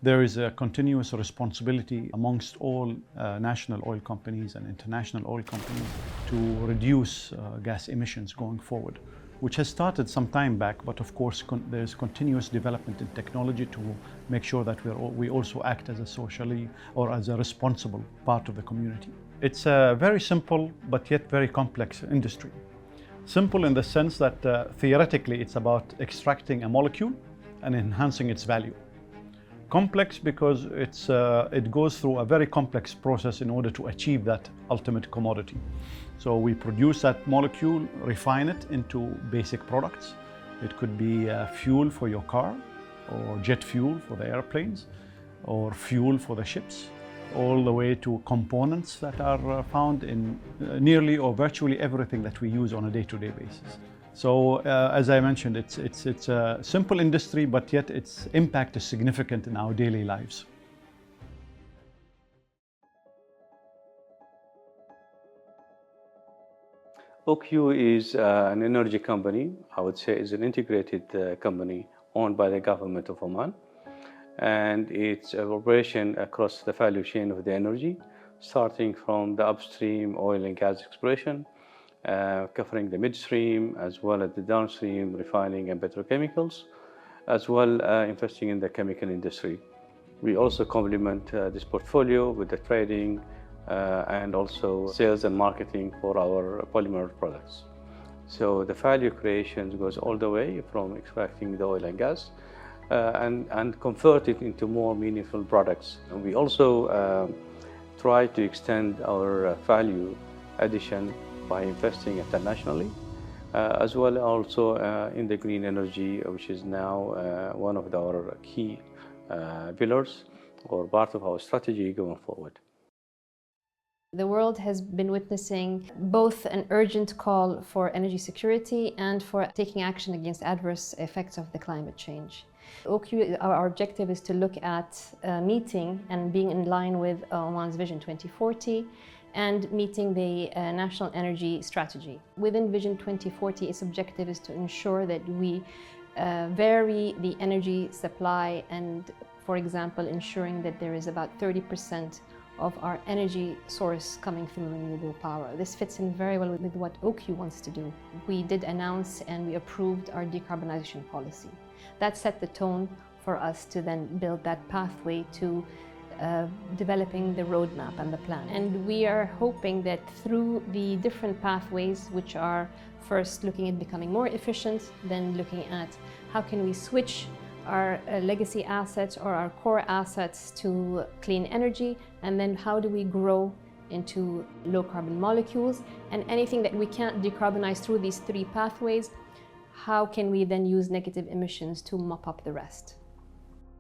There is a continuous responsibility amongst all national oil companies and international oil companies to reduce gas emissions going forward, which has started some time back, but of course there's continuous development in technology to make sure that we also act as a socially or as a responsible part of the community. It's a very simple but yet very complex industry. Simple in the sense that theoretically it's about extracting a molecule and enhancing its value. Complex because it goes through a very complex process in order to achieve that ultimate commodity. So we produce that molecule, refine it into basic products. It could be fuel for your car, or jet fuel for the airplanes, or fuel for the ships, all the way to components that are found in nearly or virtually everything that we use on a day-to-day basis. So as I mentioned, it's a simple industry, but yet its impact is significant in our daily lives. OQ is an energy company. I would say is an integrated company owned by the government of Oman, and its operation across the value chain of the energy, starting from the upstream oil and gas exploration, covering the midstream as well as the downstream refining and petrochemicals, as well investing in the chemical industry. We also complement this portfolio with the trading and also sales and marketing for our polymer products. So the value creation goes all the way from extracting the oil and gas and convert it into more meaningful products. And we also try to extend our value addition by investing internationally, as well also in the green energy, which is now one of our key pillars or part of our strategy going forward. The world has been witnessing both an urgent call for energy security and for taking action against adverse effects of the climate change. OQ, our objective is to look at meeting and being in line with Oman's Vision 2040 and meeting the National Energy Strategy. Within Vision 2040, its objective is to ensure that we vary the energy supply and, for example, ensuring that there is about 30% of our energy source coming from renewable power. This fits in very well with what OQ wants to do. We did announce and we approved our decarbonization policy. That set the tone for us to then build that pathway to developing the roadmap and the plan. And we are hoping that through the different pathways, which are first looking at becoming more efficient, then looking at how can we switch our legacy assets or our core assets to clean energy, and then how do we grow into low carbon molecules, and anything that we can't decarbonize through these three pathways, how can we then use negative emissions to mop up the rest?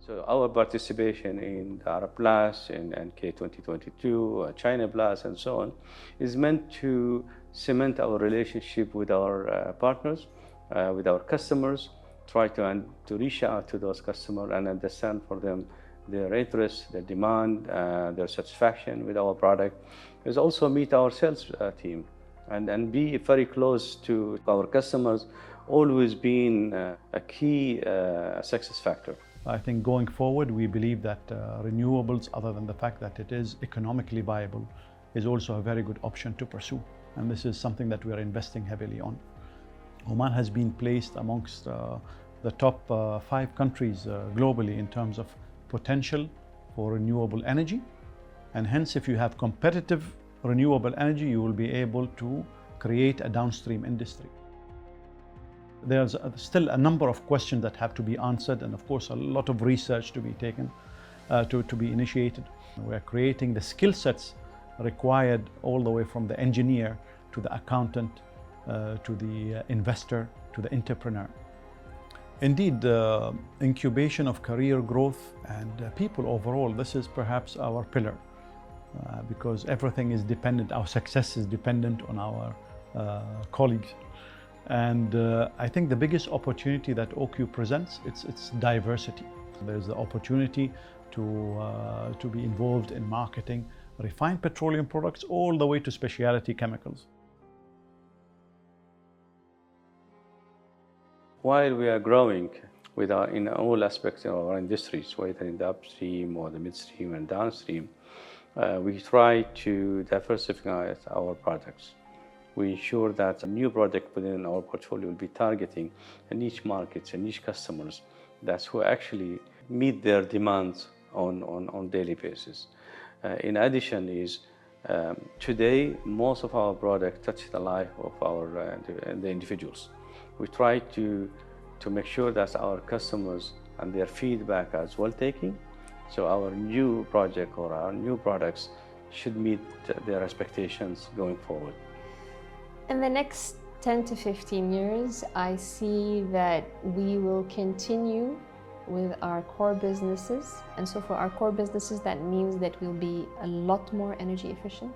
So our participation in the Arab Plus, in NK 2022, China Plus, and so on, is meant to cement our relationship with our partners, with our customers, try to reach out to those customers and understand for them their interests, their demand, their satisfaction with our product. Is also meet our sales team and be very close to our customers, always being a key success factor. I think going forward, we believe that renewables, other than the fact that it is economically viable, is also a very good option to pursue. And this is something that we are investing heavily on. Oman has been placed amongst the top 5 countries globally in terms of potential for renewable energy. And hence, if you have competitive renewable energy, you will be able to create a downstream industry. There's still a number of questions that have to be answered, and of course a lot of research to be taken, to be initiated. We're creating the skill sets required all the way from the engineer to the accountant, to the investor, to the entrepreneur. Indeed, the incubation of career growth and people overall, this is perhaps our pillar, because everything is dependent, our success is dependent on our colleagues. And I think the biggest opportunity that OQ presents, it's diversity. There's the opportunity to be involved in marketing refined petroleum products all the way to specialty chemicals. While we are growing, in all aspects of our industries, whether in the upstream or the midstream and downstream. We try to diversify our products. We ensure that a new product within our portfolio will be targeting a niche markets and niche customers that's who actually meet their demands on daily basis. In addition is today most of our products touch the life of the individuals. We try to make sure that our customers and their feedback as well taken. So our new project or our new products should meet their expectations going forward. In the next 10 to 15 years, I see that we will continue with our core businesses. And so for our core businesses, that means that we'll be a lot more energy efficient.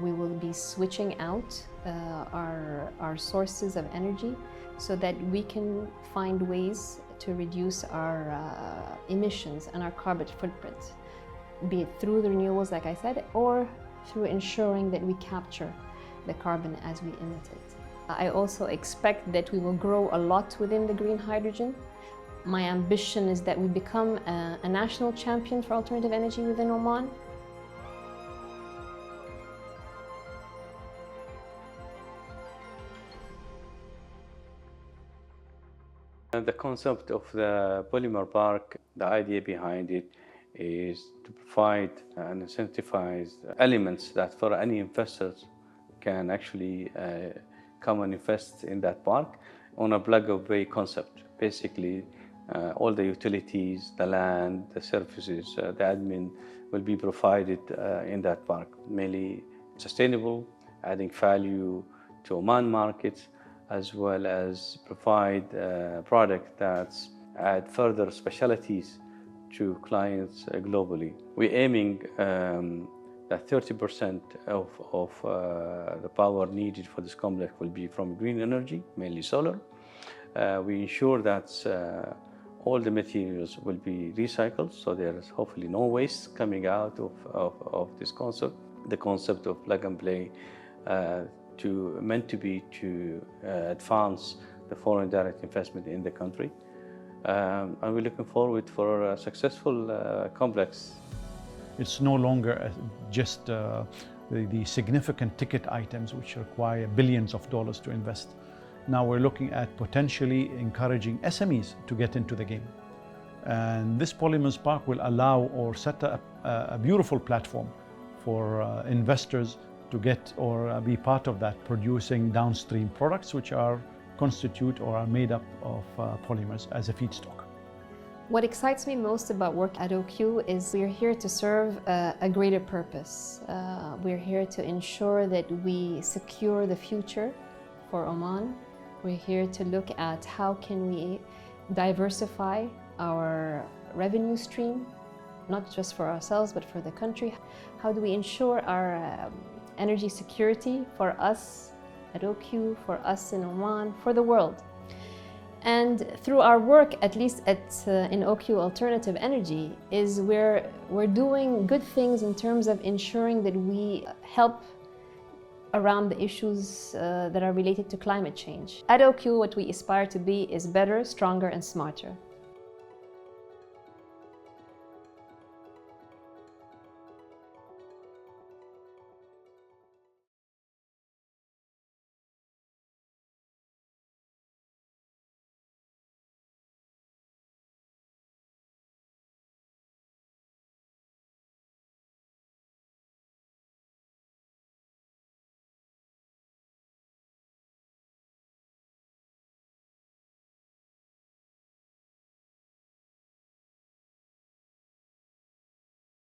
We will be switching out our sources of energy so that we can find ways to reduce our emissions and our carbon footprint, be it through the renewables, like I said, or through ensuring that we capture the carbon as we emit it. I also expect that we will grow a lot within the green hydrogen. My ambition is that we become a national champion for alternative energy within Oman. The concept of the polymer park, the idea behind it is to provide and incentivize elements that for any investors can actually come and invest in that park on a plug-and-play concept. Basically, all the utilities, the land, the services, the admin will be provided in that park. Mainly sustainable, adding value to Oman markets, as well as provide product that add further specialties to clients globally. We're aiming that 30% of the power needed for this complex will be from green energy, mainly solar. We ensure that all the materials will be recycled, so there is hopefully no waste coming out of this concept. The concept of plug and play meant to be to advance the foreign direct investment in the country. And we're looking forward for a successful complex. It's no longer just the significant ticket items which require billions of dollars to invest. Now we're looking at potentially encouraging SMEs to get into the game. And this Polymers Park will allow or set up a beautiful platform for investors to get or be part of that, producing downstream products which constitute or are made up of polymers as a feedstock. What excites me most about work at OQ is we're here to serve a greater purpose. We're here to ensure that we secure the future for Oman. We're here to look at how can we diversify our revenue stream, not just for ourselves, but for the country. How do we ensure our energy security for us at OQ, for us in Oman, for the world? And through our work, at least in OQ Alternative Energy, is we're doing good things in terms of ensuring that we help around the issues that are related to climate change. At OQ, what we aspire to be is better, stronger, and smarter.